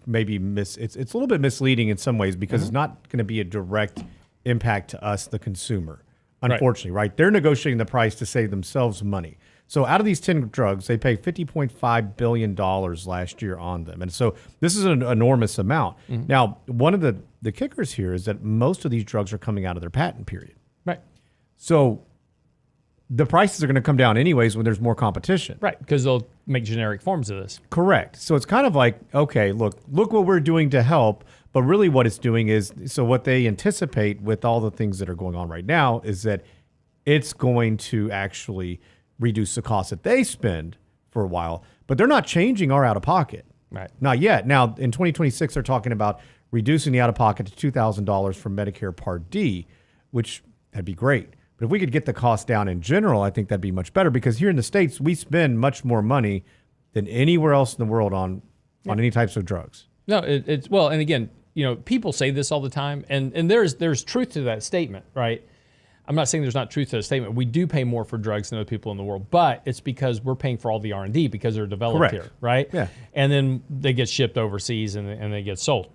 [SPEAKER 8] maybe it's a little bit misleading in some ways because it's not going to be a direct impact to us, the consumer. Unfortunately, right? They're negotiating the price to save themselves money. So out of these 10 drugs, they paid $50.5 billion last year on them. And so this is an enormous amount. Mm-hmm. Now, one of the kickers here is that most of these drugs are coming out of their patent period.
[SPEAKER 3] Right.
[SPEAKER 8] So the prices are going to come down anyways when there's more competition.
[SPEAKER 3] Right, because they'll make generic forms of this.
[SPEAKER 8] Correct. So it's kind of like, okay, look what we're doing to help, But really what it's doing is, so what they anticipate with all the things that are going on right now is that it's going to actually reduce the cost that they spend for a while, but they're not changing our out-of-pocket.
[SPEAKER 3] Right.
[SPEAKER 8] Not yet. Now, in 2026, they're talking about reducing the out-of-pocket to $2,000 for Medicare Part D, which that'd be great. But if we could get the cost down in general, I think that'd be much better, because here in the States, we spend much more money than anywhere else in the world on any types of drugs.
[SPEAKER 3] No, it's well, and again, people say this all the time, and there's truth to that statement, right? I'm not saying there's not truth to that statement. We do pay more for drugs than other people in the world, but it's because we're paying for all the R&D because they're developed
[SPEAKER 8] Correct.
[SPEAKER 3] here, right?
[SPEAKER 8] Yeah.
[SPEAKER 3] And then they get shipped overseas and they get sold.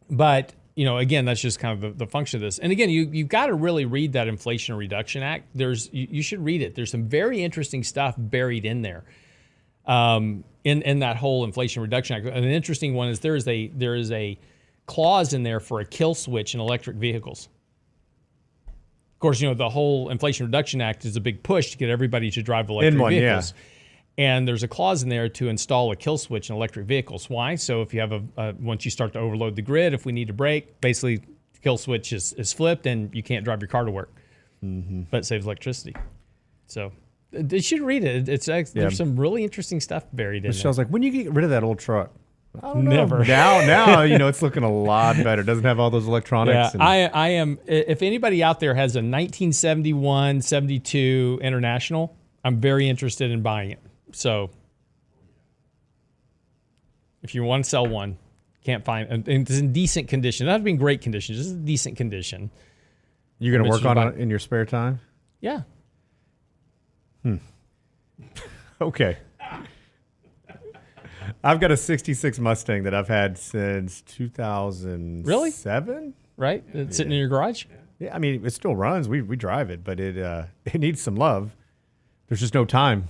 [SPEAKER 3] But again, that's just kind of the function of this. And again, you've got to really read that Inflation Reduction Act. You should read it. There's some very interesting stuff buried in there. In that whole Inflation Reduction Act. And an interesting one is there is a clause in there for a kill switch in electric vehicles. Of course, the whole Inflation Reduction Act is a big push to get everybody to drive electric vehicles. Yeah. And there's a clause in there to install a kill switch in electric vehicles. Why? So if you have once you start to overload the grid, if we need to brake, basically the kill switch is flipped and you can't drive your car to work. Mm-hmm. But it saves electricity. So you should read it. There's some really interesting stuff buried in there.
[SPEAKER 8] Michelle's like, when you get rid of that old truck? I don't know.
[SPEAKER 3] Never.
[SPEAKER 8] Now, it's looking a lot better. It doesn't have all those electronics.
[SPEAKER 3] Yeah, I am. If anybody out there has a 1971, 72 International, I'm very interested in buying it. So if you want to sell one, can't find, and it's in decent condition. It doesn't have to be in great condition, just in decent condition.
[SPEAKER 8] You're going to work on it in your spare time?
[SPEAKER 3] Yeah.
[SPEAKER 8] Okay. I've got a 66 Mustang that I've had since 2007.
[SPEAKER 3] Really? Right? It's sitting in your garage?
[SPEAKER 8] Yeah, I mean, it still runs. We drive it, but it needs some love. There's just no time.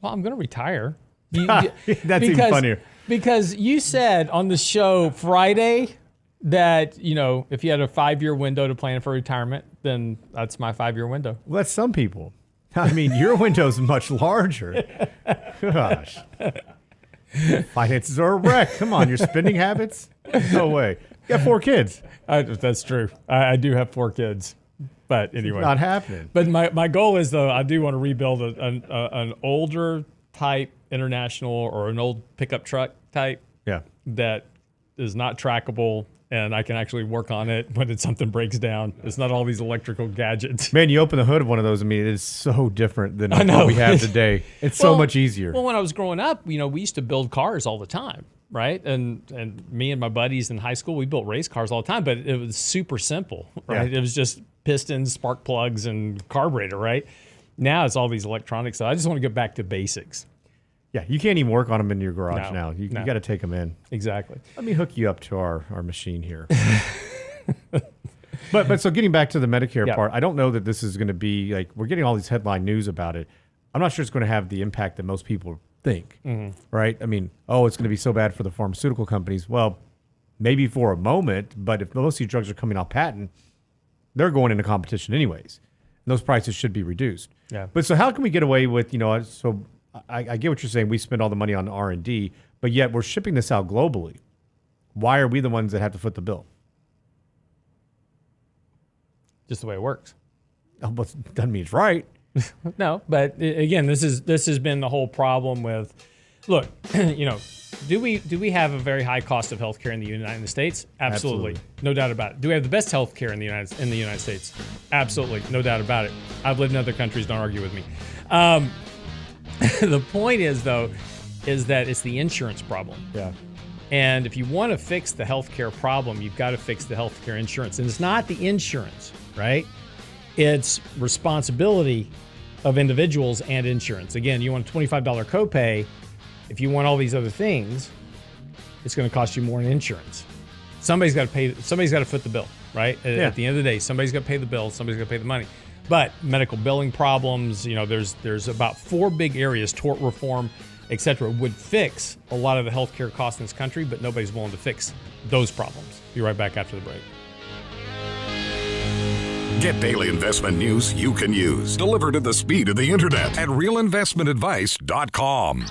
[SPEAKER 3] Well, I'm going to retire.
[SPEAKER 8] That's even funnier.
[SPEAKER 3] Because you said on the show Friday that, if you had a 5-year window to plan for retirement, then that's my 5-year window.
[SPEAKER 8] Well, that's some people. I mean, your window's much larger. Gosh. Finances are a wreck. Come on, your spending habits? No way. You got 4 kids.
[SPEAKER 3] That's true. I do have 4 kids. But anyway.
[SPEAKER 8] It's not happening.
[SPEAKER 3] But my goal is, though, I do want to rebuild an older type International or an old pickup truck type that is not trackable. And I can actually work on it when something breaks down. It's not all these electrical gadgets.
[SPEAKER 8] Man, you open the hood of one of those, I mean, it is so different than what we have today. It's so much easier.
[SPEAKER 3] Well, when I was growing up, we used to build cars all the time, right? And me and my buddies in high school, we built race cars all the time, but it was super simple, right?
[SPEAKER 8] Yeah.
[SPEAKER 3] It was just pistons, spark plugs, and carburetor, right? Now it's all these electronics. So I just want to get back to basics.
[SPEAKER 8] Yeah, you can't even work on them in your garage now. You got to take them in.
[SPEAKER 3] Exactly.
[SPEAKER 8] Let me hook you up to our machine here. But so getting back to the Medicare part, I don't know that this is going to be like, we're getting all these headline news about it. I'm not sure it's going to have the impact that most people think, right? I mean, it's going to be so bad for the pharmaceutical companies. Well, maybe for a moment, but if most of these drugs are coming off patent, they're going into competition anyways. And those prices should be reduced.
[SPEAKER 3] Yeah.
[SPEAKER 8] But so how can we get away with, so I get what you're saying. We spend all the money on R&D, but yet we're shipping this out globally. Why are we the ones that have to foot the bill?
[SPEAKER 3] Just the way it works.
[SPEAKER 8] Well, doesn't mean it's right.
[SPEAKER 3] No, but again, this has been the whole problem with. Look, do we have a very high cost of healthcare in the United States? Absolutely, no doubt about it. Do we have the best healthcare in the United States? Absolutely, no doubt about it. I've lived in other countries. Don't argue with me. The point is, though, is that it's the insurance problem.
[SPEAKER 8] Yeah.
[SPEAKER 3] And if you want to fix the healthcare problem, you've got to fix the healthcare insurance. And it's not the insurance, right? It's responsibility of individuals and insurance. Again, you want a $25 copay. If you want all these other things, it's going to cost you more in insurance. Somebody's got to pay. Somebody's got to foot the bill, right? At the end of the day, somebody's got to pay the bill. Somebody's got to pay the money. But medical billing problems, there's about 4 big areas, tort reform, et cetera, would fix a lot of the healthcare costs in this country, but nobody's willing to fix those problems. Be right back after the break.
[SPEAKER 2] Get daily investment news you can use, delivered at the speed of the internet at realinvestmentadvice.com.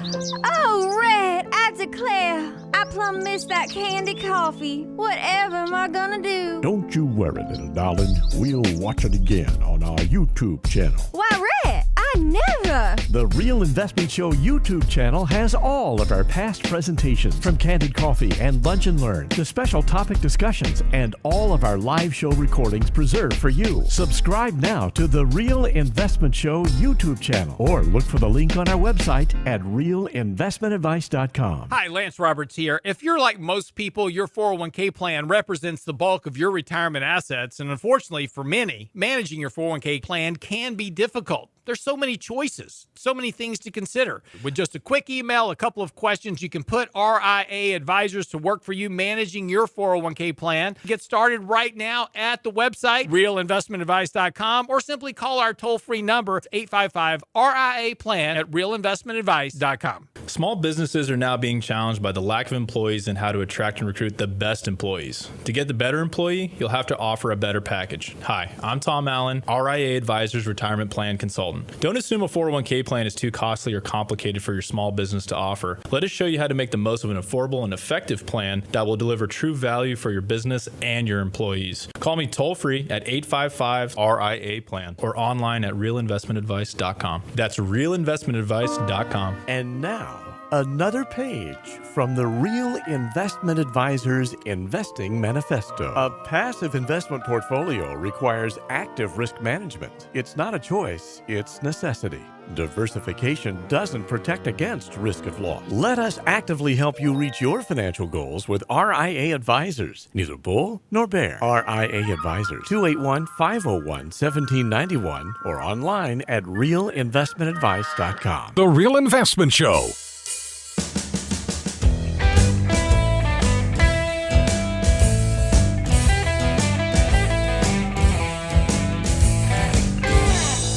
[SPEAKER 9] Oh, Red, I declare, I plumb miss that candy coffee. Whatever am I gonna do?
[SPEAKER 6] Don't you worry, little darling. We'll watch it again on our YouTube channel.
[SPEAKER 9] Why, Rhett, I never.
[SPEAKER 6] The Real Investment Show YouTube channel has all of our past presentations, from Candid Coffee and Lunch and Learn to special topic discussions, and all of our live show recordings preserved for you. Subscribe now to the Real Investment Show YouTube channel, or look for the link on our website at realinvestmentadvice.com.
[SPEAKER 5] Hi, Lance Roberts here. If you're like most people, your 401k plan represents the bulk of your retirement assets, and unfortunately for many, managing your 401k plan can be difficult. There's so many choices, so many things to consider. With just a quick email, a couple of questions, you can put RIA advisors to work for you managing your 401k plan. Get started right now at the website, realinvestmentadvice.com, or simply call our toll-free number, 855-RIA-PLAN at realinvestmentadvice.com.
[SPEAKER 7] Small businesses are now being challenged by the lack of employees and how to attract and recruit the best employees. To get the better employee, you'll have to offer a better package. Hi, I'm Tom Allen, RIA Advisors Retirement Plan Consultant. Don't assume a 401k plan is too costly or complicated for your small business to offer. Let us show you how to make the most of an affordable and effective plan that will deliver true value for your business and your employees. Call me toll-free at 855-RIA-PLAN or online at realinvestmentadvice.com. That's realinvestmentadvice.com.
[SPEAKER 6] And now, another page from the Real Investment Advisors Investing Manifesto. A passive investment portfolio requires active risk management. It's not a choice, it's necessity. Diversification doesn't protect against risk of loss. Let us actively help you reach your financial goals with RIA Advisors. Neither bull nor bear. RIA Advisors, 281-501-1791 or online at realinvestmentadvice.com.
[SPEAKER 2] The Real Investment Show.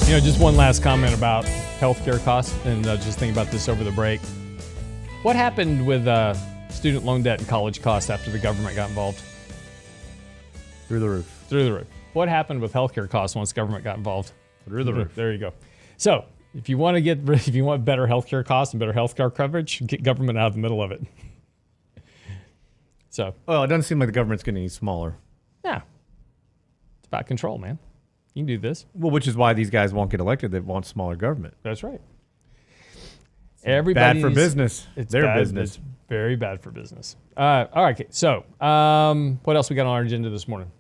[SPEAKER 3] You know, just one last comment about healthcare costs, and just thinking about this over the break. What happened with student loan debt and college costs after the government got involved?
[SPEAKER 8] Through the roof.
[SPEAKER 3] Through the roof. What happened with healthcare costs once government got involved?
[SPEAKER 8] Through the roof.
[SPEAKER 3] There you go. So, if you want better healthcare costs and better healthcare coverage, get government out of the middle of it. So,
[SPEAKER 8] Well, it doesn't seem like the government's getting any smaller.
[SPEAKER 3] yeah, it's about control, man. You can do this.
[SPEAKER 8] Well, which is why these guys won't get elected. They want smaller government.
[SPEAKER 3] That's right.
[SPEAKER 8] Bad for business.
[SPEAKER 3] It's
[SPEAKER 8] their
[SPEAKER 3] bad,
[SPEAKER 8] business.
[SPEAKER 3] It's very bad for business. All right. Okay. So, what else we got on our agenda this morning?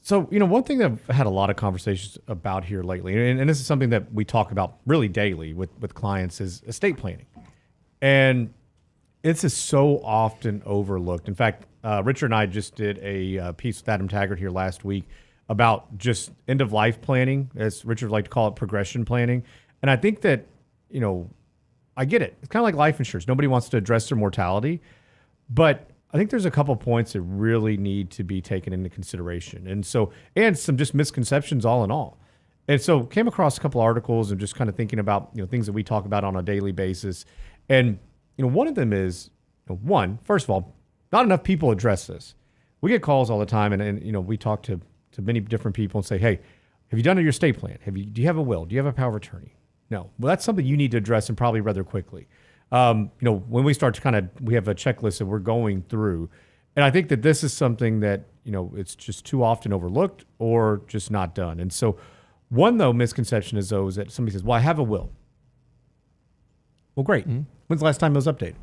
[SPEAKER 8] So, one thing that I've had a lot of conversations about here lately, and this is something that we talk about really daily with clients, is estate planning. And this is so often overlooked. In fact, Richard and I just did a piece with Adam Taggart here last week about just end-of-life planning, as Richard would like to call it, progression planning. And I think that, I get it. It's kind of like life insurance. Nobody wants to address their mortality. But I think there's a couple points that really need to be taken into consideration. And some just misconceptions all in all. And so came across a couple articles and just kind of thinking about, things that we talk about on a daily basis. And, one of them is, first of all, not enough people address this. We get calls all the time and we talk to many different people and say, hey, have you done your estate plan? Do you have a will? Do you have a power of attorney? No. Well, that's something you need to address, and probably rather quickly. When we start to we have a checklist that we're going through. And I think that this is something that, it's just too often overlooked or just not done. And so one, misconception is that somebody says, well, I have a will. Well, great. Mm-hmm. When's the last time it was updated?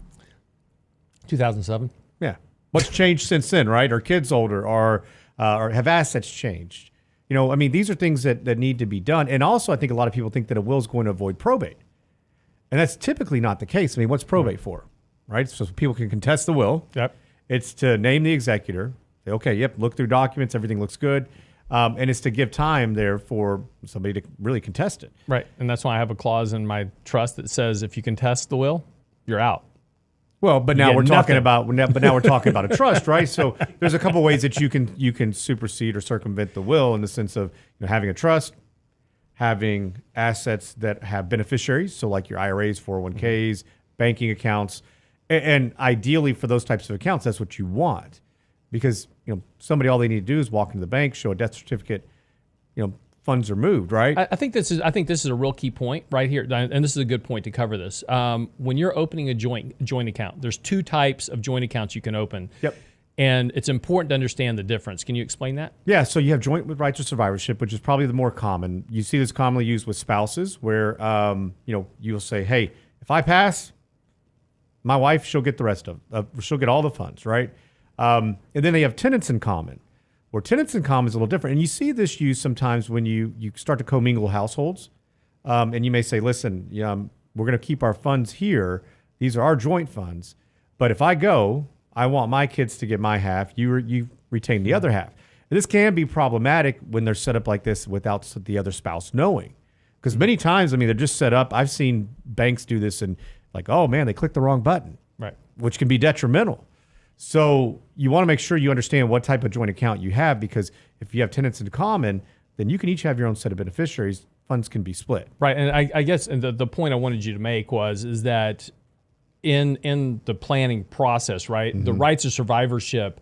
[SPEAKER 3] 2007.
[SPEAKER 8] Yeah. What's changed since then, right? Are kids older? Or have assets changed? These are things that need to be done. And also, I think a lot of people think that a will is going to avoid probate. And that's typically not the case. What's probate for, right? So people can contest the will.
[SPEAKER 3] Yep.
[SPEAKER 8] It's to name the executor. Say, okay, yep, look through documents, everything looks good. And it's to give time there for somebody to really contest it.
[SPEAKER 3] Right. And that's why I have a clause in my trust that says if you contest the will, you're out.
[SPEAKER 8] Well, but now we're talking about a trust, right? So there's a couple ways that you can supersede or circumvent the will, in the sense of having a trust, having assets that have beneficiaries, so like your IRAs, 401ks, banking accounts, and ideally for those types of accounts, that's what you want, because somebody, all they need to do is walk into the bank, show a death certificate, funds are moved, right?
[SPEAKER 3] I think this is a real key point right here, and this is a good point to cover this. When you're opening a joint account, there's two types of joint accounts you can open.
[SPEAKER 8] Yep.
[SPEAKER 3] And it's important to understand the difference. Can you explain that?
[SPEAKER 8] Yeah, so you have joint with rights of survivorship, which is probably the more common. You see this commonly used with spouses, where you'll say, "Hey, if I pass, my wife, she'll get the rest of, she'll get all the funds, right?" And then they have tenants in common, where tenants in common is a little different. And you see this used sometimes when you start to commingle households, and you may say, "Listen, we're going to keep our funds here. These are our joint funds, but if I go, I want my kids to get my half. You retain the other half." And this can be problematic when they're set up like this without the other spouse knowing. Because many times, they're just set up. I've seen banks do this and like, oh man, they clicked the wrong button,
[SPEAKER 3] right? Which
[SPEAKER 8] can be detrimental. So you want to make sure you understand what type of joint account you have, because if you have tenants in common, then you can each have your own set of beneficiaries. Funds can be split.
[SPEAKER 3] Right, and I guess the point I wanted you to make is that in the planning process, right, the rights of survivorship,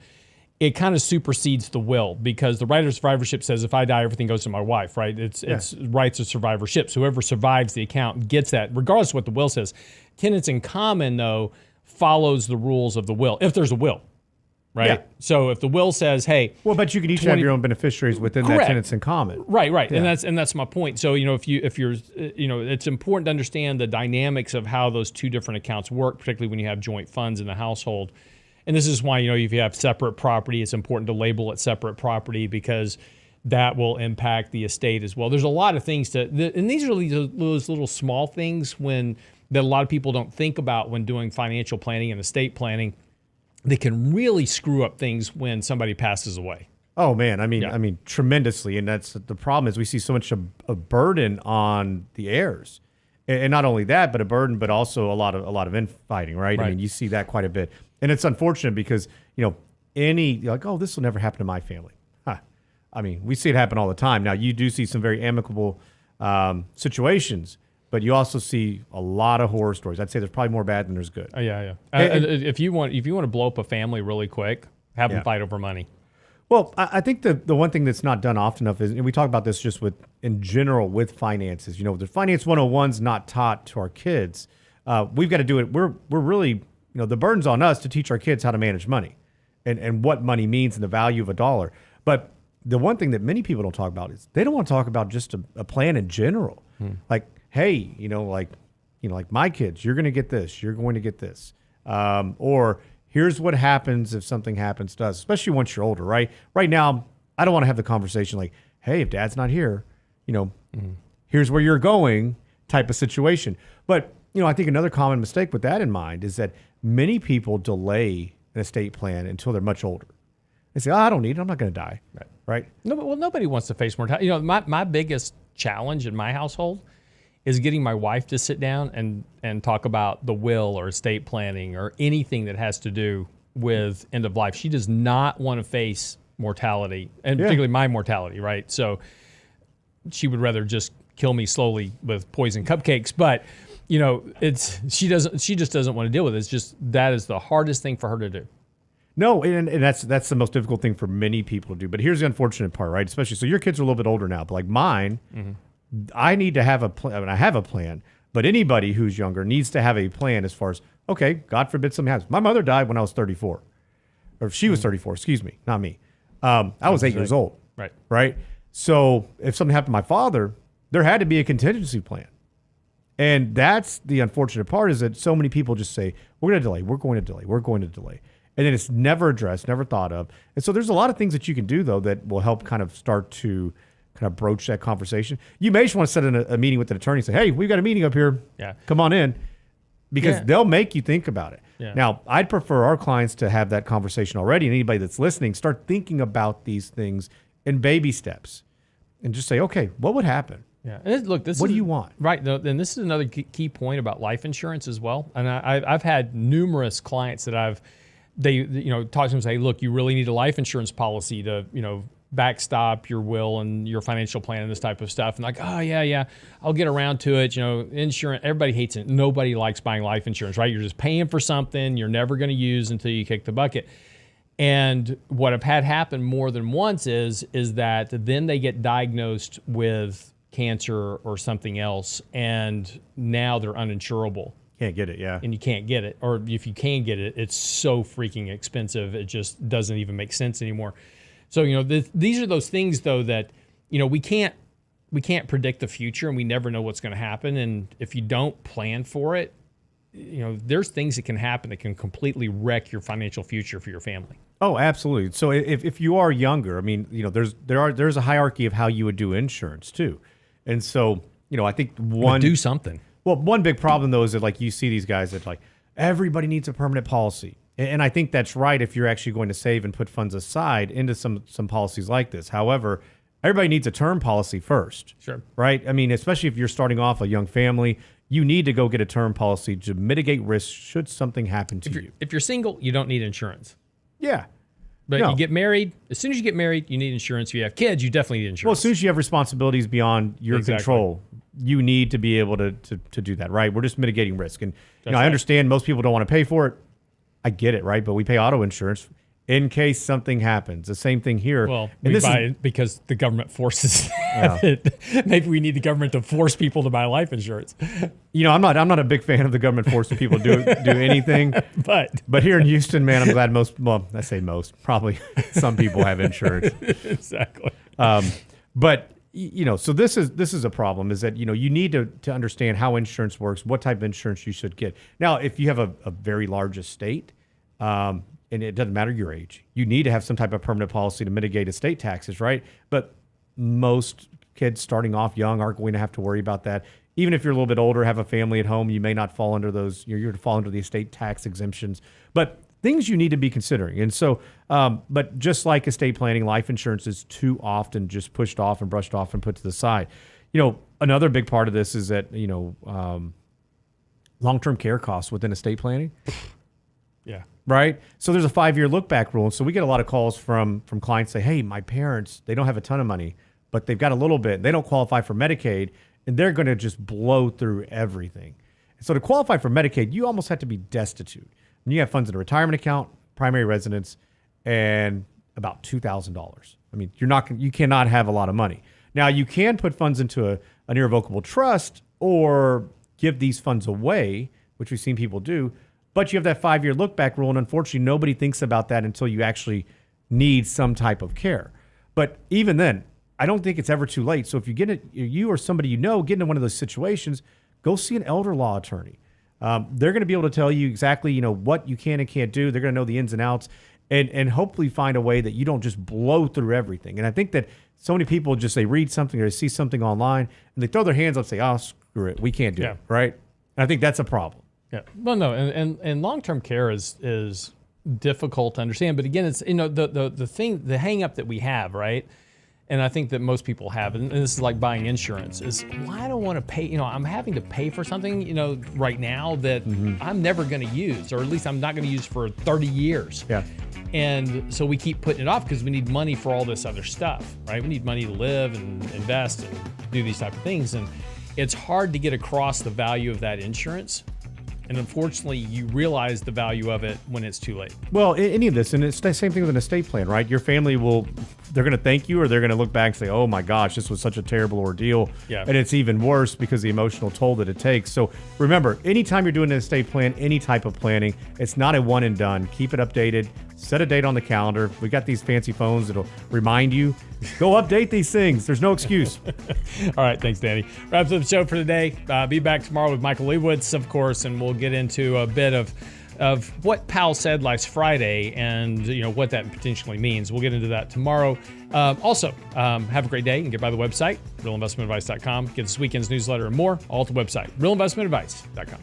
[SPEAKER 3] it kind of supersedes the will, because the right of survivorship says if I die, everything goes to my wife, right? It's rights of survivorship. So whoever survives the account gets that, regardless of what the will says. Tenants in common, though, follows the rules of the will, if there's a will, right? Yeah. So if the will says, hey,
[SPEAKER 8] well, but you can each have your own beneficiaries within that tenants in common,
[SPEAKER 3] right? Yeah. And that's my point. So if you're it's important to understand the dynamics of how those two different accounts work, particularly when you have joint funds in the household. And this is why if you have separate property, it's important to label it separate property, because that will impact the estate as well. There's a lot of things and these are those little small things that a lot of people don't think about when doing financial planning and estate planning. They can really screw up things when somebody passes away.
[SPEAKER 8] Oh man, I mean tremendously, and that's the problem. Is we see so much a burden on the heirs, and not only that, but a burden, but also a lot of infighting, right? I mean, you see that quite a bit, and it's unfortunate because you're like, oh, this will never happen to my family. I mean, we see it happen all the time. Now, you do see some very amicable situations, but you also see a lot of horror stories. I'd say there's probably more bad than there's good.
[SPEAKER 3] Yeah. If you want to blow up a family really quick, have them fight over money.
[SPEAKER 8] Well, I think the one thing that's not done often enough is, and we talk about this just in general with finances. The Finance 101's not taught to our kids. We've got to do it. We're really, the burden's on us to teach our kids how to manage money and what money means and the value of a dollar. But the one thing that many people don't talk about is they don't want to talk about just a plan in general. Like, hey, like my kids, you're going to get this, you're going to get this. Or here's what happens if something happens to us, especially once you're older, right? Right now, I don't want to have the conversation like, hey, if dad's not here, here's where you're going type of situation. But, I think another common mistake with that in mind is that many people delay an estate plan until they're much older. They say, oh, I don't need it. I'm not going to die. Right?
[SPEAKER 3] No, well, nobody wants to face mortality. My biggest challenge in my household is getting my wife to sit down and talk about the will or estate planning or anything that has to do with end of life. She does not want to face mortality, and particularly my mortality, right? So she would rather just kill me slowly with poison cupcakes. But she just doesn't want to deal with it. It's just that is the hardest thing for her to do.
[SPEAKER 8] No, and that's the most difficult thing for many people to do. But here's the unfortunate part, right? Especially, so your kids are a little bit older now, but like mine, I need to have a plan. I mean, I have a plan, but anybody who's younger needs to have a plan as far as, okay, God forbid something happens. My mother died when I was 34, or she was 34, excuse me, not me. I was 8 years old. Right. So if something happened to my father, there had to be a contingency plan. And that's the unfortunate part, is that so many people just say, we're going to delay, we're going to delay, we're going to delay. And then it's never addressed, never thought of. And so there's a lot of things that you can do, though, that will help kind of start to kind of broach that conversation. You may just want to set in a meeting with an attorney and say, hey, we've got a meeting up here. Yeah. Come on in. Because they'll make you think about it. Yeah. Now, I'd prefer our clients to have that conversation already. And anybody that's listening, start thinking about these things in baby steps. And just say, okay, what would happen?
[SPEAKER 3] Yeah. And what do
[SPEAKER 8] you want?
[SPEAKER 3] Right. And this is another key point about life insurance as well. And I've had numerous clients that they talk to them and say, look, you really need a life insurance policy to, backstop your will and your financial plan and this type of stuff. And like, oh yeah, I'll get around to it. Insurance, everybody hates it. Nobody likes buying life insurance, right? You're just paying for something you're never going to use until you kick the bucket. And what I've had happen more than once is that then they get diagnosed with cancer or something else, and now they're uninsurable.
[SPEAKER 8] Can't get it, yeah.
[SPEAKER 3] And you can't get it. Or if you can get it, it's so freaking expensive, it just doesn't even make sense anymore. So, these are those things, though, that, we can't predict the future, and we never know what's going to happen. And if you don't plan for it, there's things that can happen that can completely wreck your financial future for your family.
[SPEAKER 8] Oh, absolutely. So if you are younger, I mean, there's a hierarchy of how you would do insurance too. And so, I think
[SPEAKER 3] do something.
[SPEAKER 8] Well, one big problem though is that like you see these guys that like everybody needs a permanent policy. And I think that's right if you're actually going to save and put funds aside into some policies like this. However, everybody needs a term policy first.
[SPEAKER 3] Sure.
[SPEAKER 8] Right? I mean, especially if you're starting off a young family, you need to go get a term policy to mitigate risk should something happen to you.
[SPEAKER 3] If you're single, you don't need insurance.
[SPEAKER 8] Yeah.
[SPEAKER 3] But
[SPEAKER 8] No.
[SPEAKER 3] you get married, as soon as you get married, you need insurance. If you have kids, you definitely need insurance.
[SPEAKER 8] Well, as soon as you have responsibilities beyond your
[SPEAKER 3] Exactly.
[SPEAKER 8] control, you need to be able to do that, right? We're just mitigating risk. And
[SPEAKER 3] That's
[SPEAKER 8] I
[SPEAKER 3] right.
[SPEAKER 8] understand most people don't want to pay for it. I get it, right? But we pay auto insurance in case something happens. The same thing here.
[SPEAKER 3] Well,
[SPEAKER 8] And
[SPEAKER 3] we
[SPEAKER 8] this
[SPEAKER 3] buy
[SPEAKER 8] is-
[SPEAKER 3] it because the government forces it. Maybe we need the government to force people to buy life insurance.
[SPEAKER 8] I'm not a big fan of the government forcing people to do anything.
[SPEAKER 3] But
[SPEAKER 8] here in Houston, man, I'm glad I say most, probably some people have insurance.
[SPEAKER 3] exactly.
[SPEAKER 8] But so this is a problem, is that you need to understand how insurance works, what type of insurance you should get. Now, if you have a very large estate, and it doesn't matter your age, you need to have some type of permanent policy to mitigate estate taxes, right? But most kids starting off young aren't going to have to worry about that. Even if you're a little bit older, have a family at home, you may not fall under those. You're to fall under the estate tax exemptions, but things you need to be considering. And so, but just like estate planning, life insurance is too often just pushed off and brushed off and put to the side. Another big part of this is that long-term care costs within estate planning.
[SPEAKER 3] Yeah.
[SPEAKER 8] Right. So there's a 5-year look back rule. And so we get a lot of calls from clients say, hey, my parents, they don't have a ton of money, but they've got a little bit. They don't qualify for Medicaid, and they're going to just blow through everything. And so to qualify for Medicaid, you almost have to be destitute. And you have funds in a retirement account, primary residence, and about $2,000. I mean, you cannot have a lot of money. Now you can put funds into an irrevocable trust or give these funds away, which we've seen people do. But you have that 5-year look back rule, and unfortunately, nobody thinks about that until you actually need some type of care. But even then, I don't think it's ever too late. So if you or somebody get into one of those situations, go see an elder law attorney. They're going to be able to tell you exactly what you can and can't do. They're going to know the ins and outs, and hopefully find a way that you don't just blow through everything. And I think that so many people just they read something or they see something online and they throw their hands up and say, "Oh, screw it, we can't do it." Right? And I think that's a problem.
[SPEAKER 3] Yeah. Well, no, and long-term care is difficult to understand, but again, it's the hang up that we have, right? And I think that most people have, and this is like buying insurance, is well, I don't want to pay, I'm having to pay for something, right now that I'm never going to use, or at least I'm not going to use for 30 years.
[SPEAKER 8] Yeah.
[SPEAKER 3] And so we keep putting it off because we need money for all this other stuff, right? We need money to live and invest and do these type of things. And it's hard to get across the value of that insurance. And unfortunately, you realize the value of it when it's too late.
[SPEAKER 8] Well, any of this, and it's the same thing with an estate plan, right? Your family they're going to thank you, or they're going to look back and say, oh my gosh, this was such a terrible ordeal.
[SPEAKER 3] Yeah.
[SPEAKER 8] And it's even worse because of the emotional toll that it takes. So remember, anytime you're doing an estate plan, any type of planning, it's not a one and done. Keep it updated. Set a date on the calendar. We got these fancy phones that'll remind you. Go update these things. There's no excuse.
[SPEAKER 3] All right, thanks, Danny. Wraps up the show for today. Be back tomorrow with Michael Leibowitz, of course, and we'll get into a bit of what Powell said last Friday and what that potentially means. We'll get into that tomorrow. Also, have a great day and get by the website, realinvestmentadvice.com. Get this weekend's newsletter and more, all at the website, realinvestmentadvice.com.